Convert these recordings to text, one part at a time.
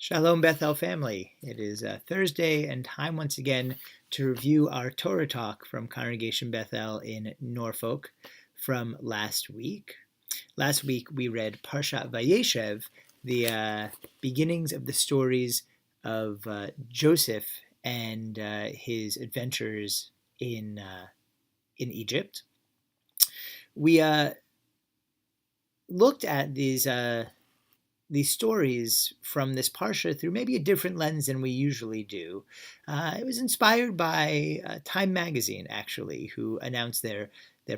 Shalom Bethel family. It is Thursday and time once again to review our Torah Talk from Congregation Bethel in Norfolk from last week. Last week we read Parshat VaYeshev, the beginnings of the stories of Joseph and his adventures in Egypt. We looked at these stories from this Parsha through maybe a different lens than we usually do. It was inspired by Time magazine, actually, who announced their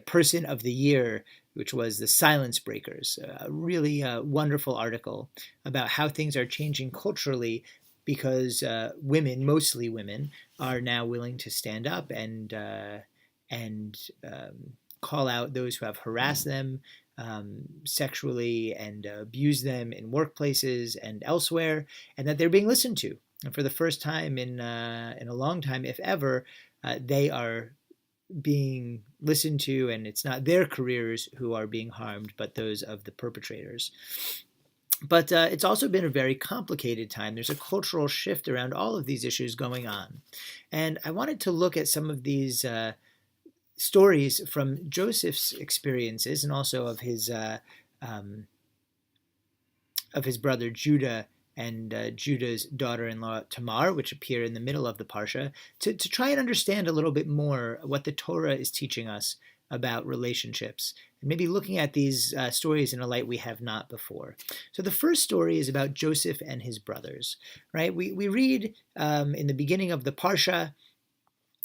Person of the Year, which was the Silence Breakers, a really wonderful article about how things are changing culturally because women, mostly women, are now willing to stand up and call out those who have harassed them sexually and abuse them in workplaces and elsewhere, and that they're being listened to. And for the first time in a long time, if ever, they are being listened to, and it's not their careers who are being harmed, but those of the perpetrators. But it's also been a very complicated time. There's a cultural shift around all of these issues going on. And I wanted to look at some of these stories from Joseph's experiences and also of his brother Judah and Judah's daughter-in-law Tamar, which appear in the middle of the Parsha, to try and understand a little bit more what the Torah is teaching us about relationships, and maybe looking at these stories in a light we have not before. So the first story is about Joseph and his brothers, right? We read in the beginning of the Parsha,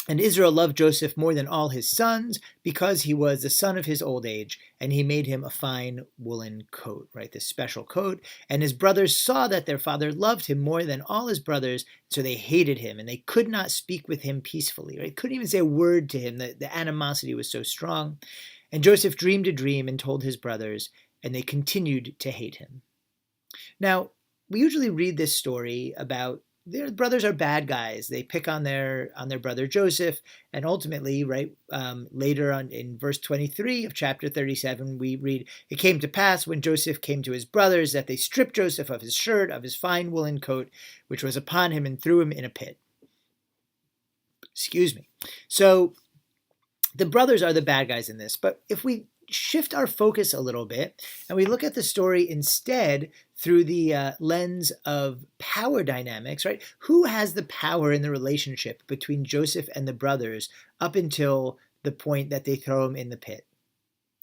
"And Israel loved Joseph more than all his sons because he was the son of his old age, and he made him a fine woolen coat," right? This special coat. "And his brothers saw that their father loved him more than all his brothers, so they hated him, and they could not speak with him peacefully," right? Couldn't even say a word to him. The animosity was so strong. "And Joseph dreamed a dream and told his brothers, and they continued to hate him." Now, we usually read this story about their brothers are bad guys. They pick on their brother Joseph, and ultimately, right, later on in verse 23 of chapter 37, we read, "It came to pass when Joseph came to his brothers that they stripped Joseph of his shirt, of his fine woolen coat, which was upon him, and threw him in a pit." Excuse me. So the brothers are the bad guys in this, but if we shift our focus a little bit and we look at the story instead through the lens of power dynamics, right? Who has the power in the relationship between Joseph and the brothers up until the point that they throw him in the pit?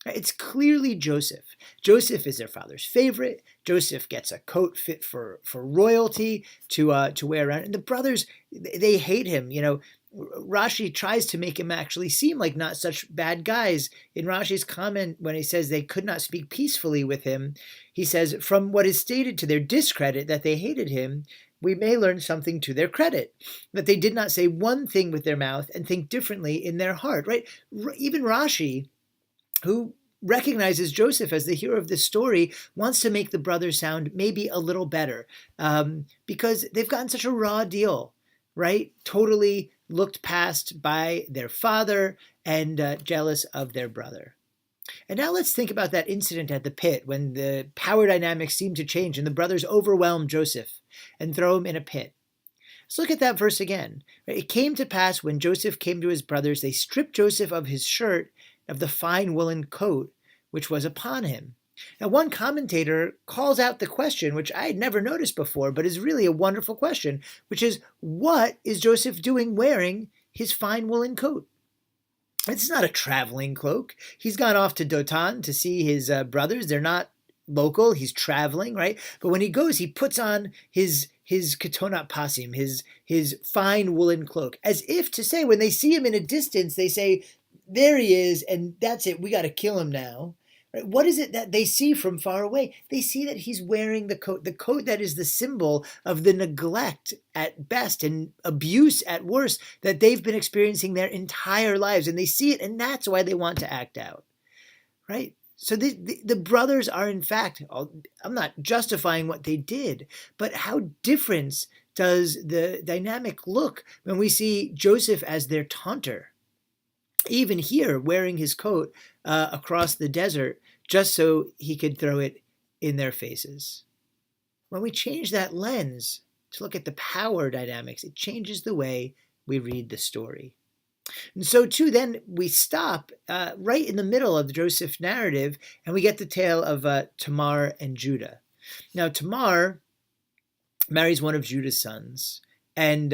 It's clearly Joseph. Joseph is their father's favorite. Joseph gets a coat fit for royalty to wear around. And the brothers, they hate him. You know, Rashi tries to make him actually seem like not such bad guys. In Rashi's comment, when he says they could not speak peacefully with him, he says, "From what is stated to their discredit that they hated him, we may learn something to their credit, that they did not say one thing with their mouth and think differently in their heart," right? Even Rashi, who recognizes Joseph as the hero of this story, wants to make the brothers sound maybe a little better because they've gotten such a raw deal, right? Totally looked past by their father and jealous of their brother. And now let's think about that incident at the pit when the power dynamics seem to change and the brothers overwhelm Joseph and throw him in a pit. Let's look at that verse again. "It came to pass when Joseph came to his brothers, they stripped Joseph of his shirt, of the fine woolen coat which was upon him." Now, one commentator calls out the question, which I had never noticed before, but is really a wonderful question, which is, what is Joseph doing wearing his fine woolen coat? It's not a traveling cloak. He's gone off to Dotan to see his brothers. They're not local. He's traveling, right? But when he goes, he puts on his ketonat pasim, his fine woolen cloak, as if to say, when they see him in a distance, they say, "There he is, and that's it. We got to kill him now." Right? What is it that they see from far away? They see that he's wearing the coat that is the symbol of the neglect at best and abuse at worst that they've been experiencing their entire lives. And they see it, and that's why they want to act out, right? So the brothers are, in fact, I'm not justifying what they did, but how different does the dynamic look when we see Joseph as their taunter? Even here, wearing his coat across the desert just so he could throw it in their faces. When we change that lens to look at the power dynamics, it changes the way we read the story. And so, too, then we stop right in the middle of the Joseph narrative, and we get the tale of Tamar and Judah. Now, Tamar marries one of Judah's sons, and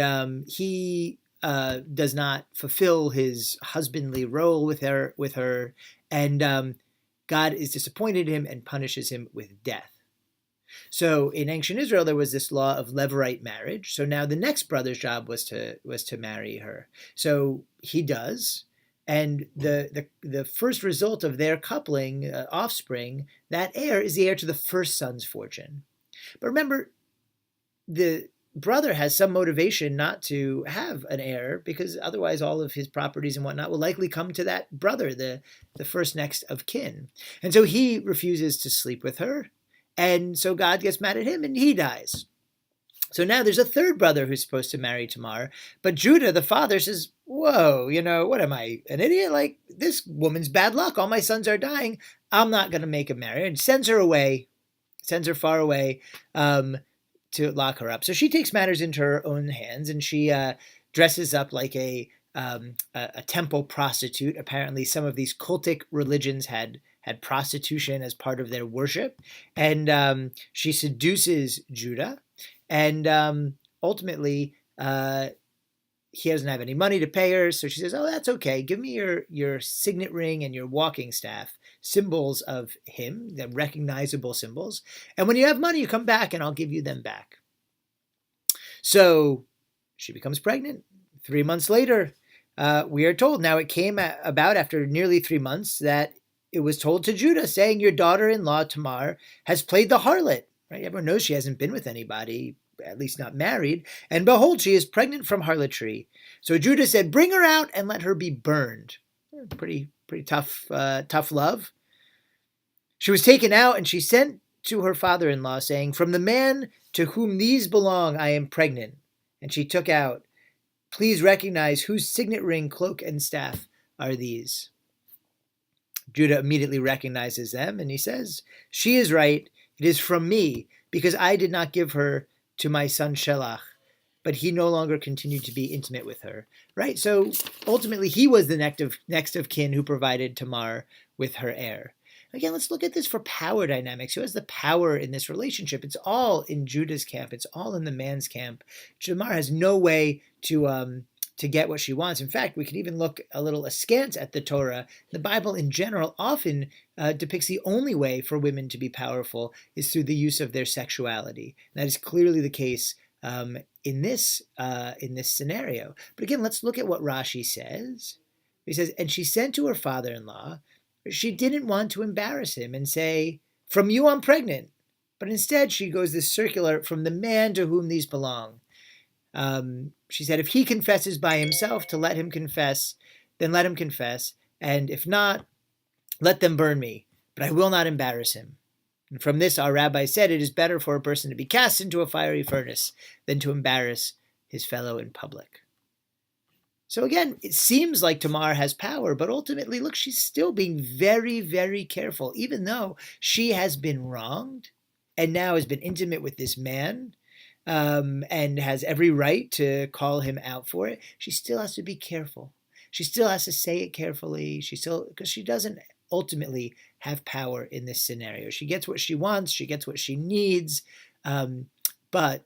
he does not fulfill his husbandly role with her, and God is disappointed in him and punishes him with death. So in ancient Israel, there was this law of Levirate marriage. So now the next brother's job was to marry her. So he does, and the first result of their coupling, offspring, that heir is the heir to the first son's fortune. But remember, the brother has some motivation not to have an heir, because otherwise all of his properties and whatnot will likely come to that brother, the first next of kin. And so he refuses to sleep with her. And so God gets mad at him and he dies. So now there's a third brother who's supposed to marry Tamar. But Judah, the father, says, whoa, what am I, an idiot? Like, this woman's bad luck. All my sons are dying. I'm not going to make her marry. And sends her away, sends her far away to lock her up. So she takes matters into her own hands, and she dresses up like a temple prostitute. Apparently some of these cultic religions had prostitution as part of their worship. And she seduces Judah. And ultimately, he doesn't have any money to pay her. So she says, oh, that's okay. Give me your signet ring and your walking staff, symbols of him, the recognizable symbols. And when you have money, you come back and I'll give you them back. So she becomes pregnant. 3 months later, we are told, now it came about after nearly 3 months, that it was told to Judah, saying, your daughter-in-law Tamar has played the harlot. Right? Everyone knows she hasn't been with anybody, at least not married. And behold, she is pregnant from harlotry. So Judah said, bring her out and let her be burned. Pretty tough love. She was taken out, and she sent to her father-in-law, saying, from the man to whom these belong, I am pregnant. And she took out, please recognize whose signet ring, cloak, and staff are these. Judah immediately recognizes them, and he says, she is right. It is from me, because I did not give her to my son Shelach, but he no longer continued to be intimate with her. Right? So ultimately, he was the next of kin who provided Tamar with her heir. Again, let's look at this for power dynamics. Who has the power in this relationship? It's all in Judah's camp. It's all in the man's camp. Tamar has no way to get what she wants. In fact, we can even look a little askance at the Torah. The Bible in general often depicts the only way for women to be powerful is through the use of their sexuality. And that is clearly the case in this scenario. But again, let's look at what Rashi says. He says, and she sent to her father-in-law. She didn't want to embarrass him and say, from you I'm pregnant. But instead she goes this circular, from the man to whom these belong. She said, if he confesses by himself to let him confess, then let him confess. And if not, let them burn me. But I will not embarrass him. And from this, our rabbi said, it is better for a person to be cast into a fiery furnace than to embarrass his fellow in public. So again, it seems like Tamar has power, but ultimately, look, she's still being very, very careful. Even though she has been wronged and now has been intimate with this man, and has every right to call him out for it, she still has to be careful. She still has to say it carefully. Because she doesn't ultimately have power in this scenario. She gets what she wants. She gets what she needs. But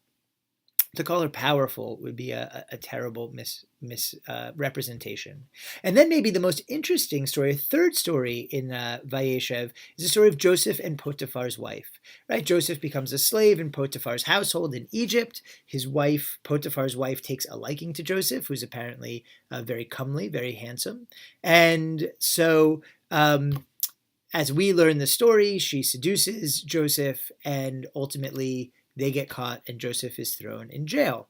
to call her powerful would be a terrible misrepresentation. And then maybe the most interesting story, a third story in Vayeshev, is the story of Joseph and Potiphar's wife. Right? Joseph becomes a slave in Potiphar's household in Egypt. His wife, Potiphar's wife, takes a liking to Joseph, who's apparently very comely, very handsome. And so as we learn the story, she seduces Joseph, and ultimately they get caught and Joseph is thrown in jail.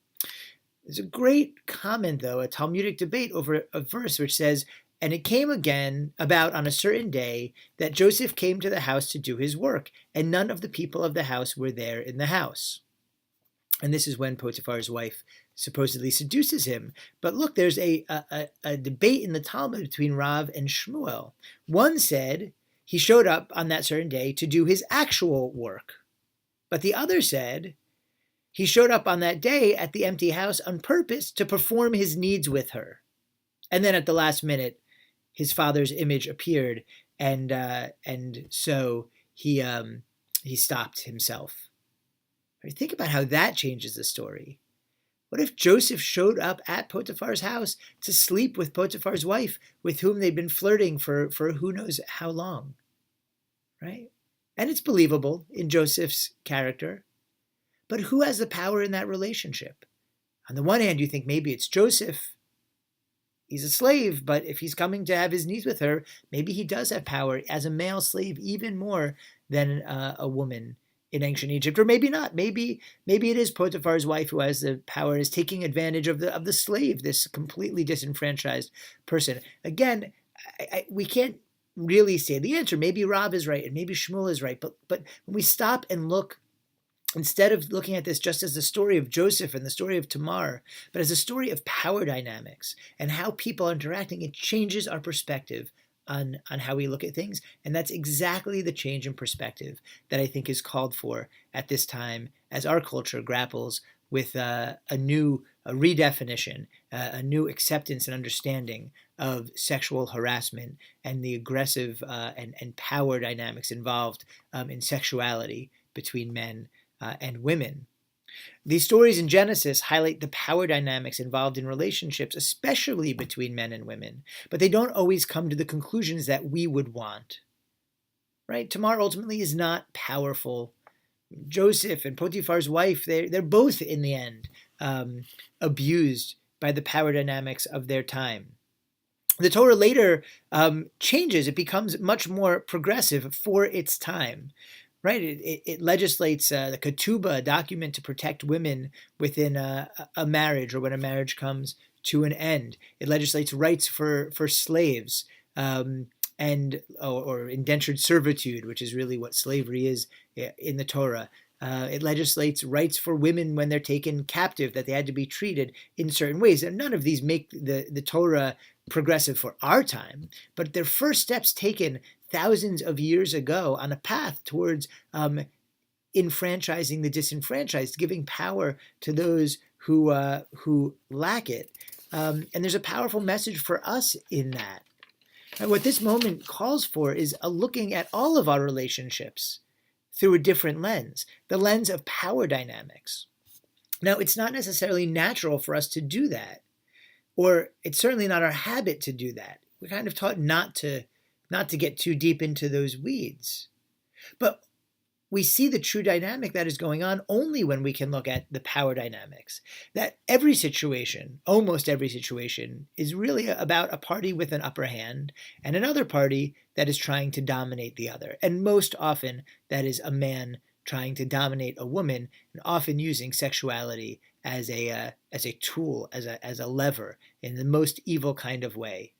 There's a great comment, though, a Talmudic debate over a verse which says, and it came again about on a certain day that Joseph came to the house to do his work, and none of the people of the house were there in the house. And this is when Potiphar's wife supposedly seduces him. But look, there's a debate in the Talmud between Rav and Shmuel. One said he showed up on that certain day to do his actual work. But the other said, he showed up on that day at the empty house on purpose to perform his needs with her. And then at the last minute, his father's image appeared, and so he stopped himself. Think about how that changes the story. What if Joseph showed up at Potiphar's house to sleep with Potiphar's wife, with whom they'd been flirting for who knows how long, right? And it's believable in Joseph's character. But who has the power in that relationship? On the one hand, you think maybe it's Joseph. He's a slave, but if he's coming to have his needs with her, maybe he does have power as a male slave, even more than a woman in ancient Egypt, or maybe not. Maybe it is Potiphar's wife who has the power, is taking advantage of the slave, this completely disenfranchised person. Again, we can't really say the answer. Maybe Rav is right, and maybe Shmuel is right. But when we stop and look, instead of looking at this just as the story of Joseph and the story of Tamar, but as a story of power dynamics and how people are interacting, it changes our perspective on how we look at things. And that's exactly the change in perspective that I think is called for at this time as our culture grapples with a redefinition, a new acceptance and understanding of sexual harassment and the aggressive and power dynamics involved in sexuality between men and women. These stories in Genesis highlight the power dynamics involved in relationships, especially between men and women, but they don't always come to the conclusions that we would want. Right? Tamar ultimately is not powerful. Joseph and Potiphar's wife, they're both in the end abused by the power dynamics of their time. The Torah later changes. It becomes much more progressive for its time. Right, it legislates the ketubah, a document to protect women within a marriage or when a marriage comes to an end. It legislates rights for slaves and or indentured servitude, which is really what slavery is in the Torah. It legislates rights for women when they're taken captive, that they had to be treated in certain ways. And none of these make the Torah progressive for our time, but they're first steps taken thousands of years ago on a path towards enfranchising the disenfranchised, giving power to those who lack it. And there's a powerful message for us in that. And what this moment calls for is a looking at all of our relationships through a different lens, the lens of power dynamics. Now, it's not necessarily natural for us to do that, or it's certainly not our habit to do that. We're kind of taught not to get too deep into those weeds. But we see the true dynamic that is going on only when we can look at the power dynamics. That every situation, almost every situation, is really about a party with an upper hand and another party that is trying to dominate the other. And most often, that is a man trying to dominate a woman, and often using sexuality as a tool, as a lever, in the most evil kind of way.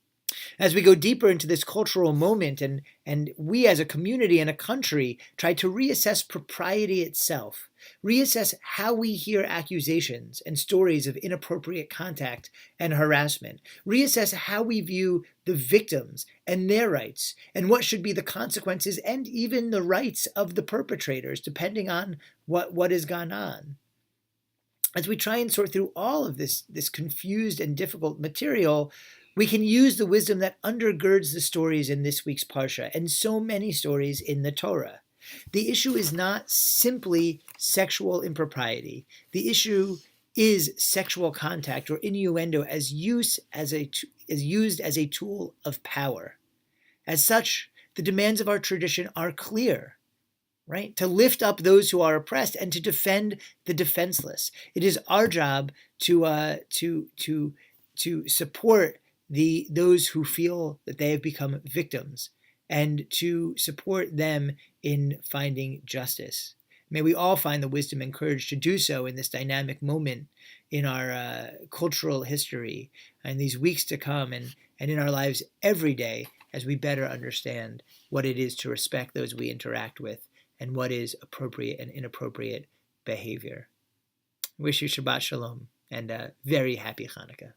As we go deeper into this cultural moment, and we as a community and a country try to reassess propriety itself, reassess how we hear accusations and stories of inappropriate contact and harassment, reassess how we view the victims and their rights, and what should be the consequences and even the rights of the perpetrators, depending on what has gone on. As we try and sort through all of this confused and difficult material, we can use the wisdom that undergirds the stories in this week's Parsha and so many stories in the Torah. The issue is not simply sexual impropriety. The issue is sexual contact or innuendo as used as a tool of power. As such, the demands of our tradition are clear, right? To lift up those who are oppressed and to defend the defenseless. It is our job to support those who feel that they have become victims and to support them in finding justice. May we all find the wisdom and courage to do so in this dynamic moment in our cultural history and these weeks to come and in our lives every day as we better understand what it is to respect those we interact with and what is appropriate and inappropriate behavior. I wish you Shabbat Shalom and a very happy Hanukkah.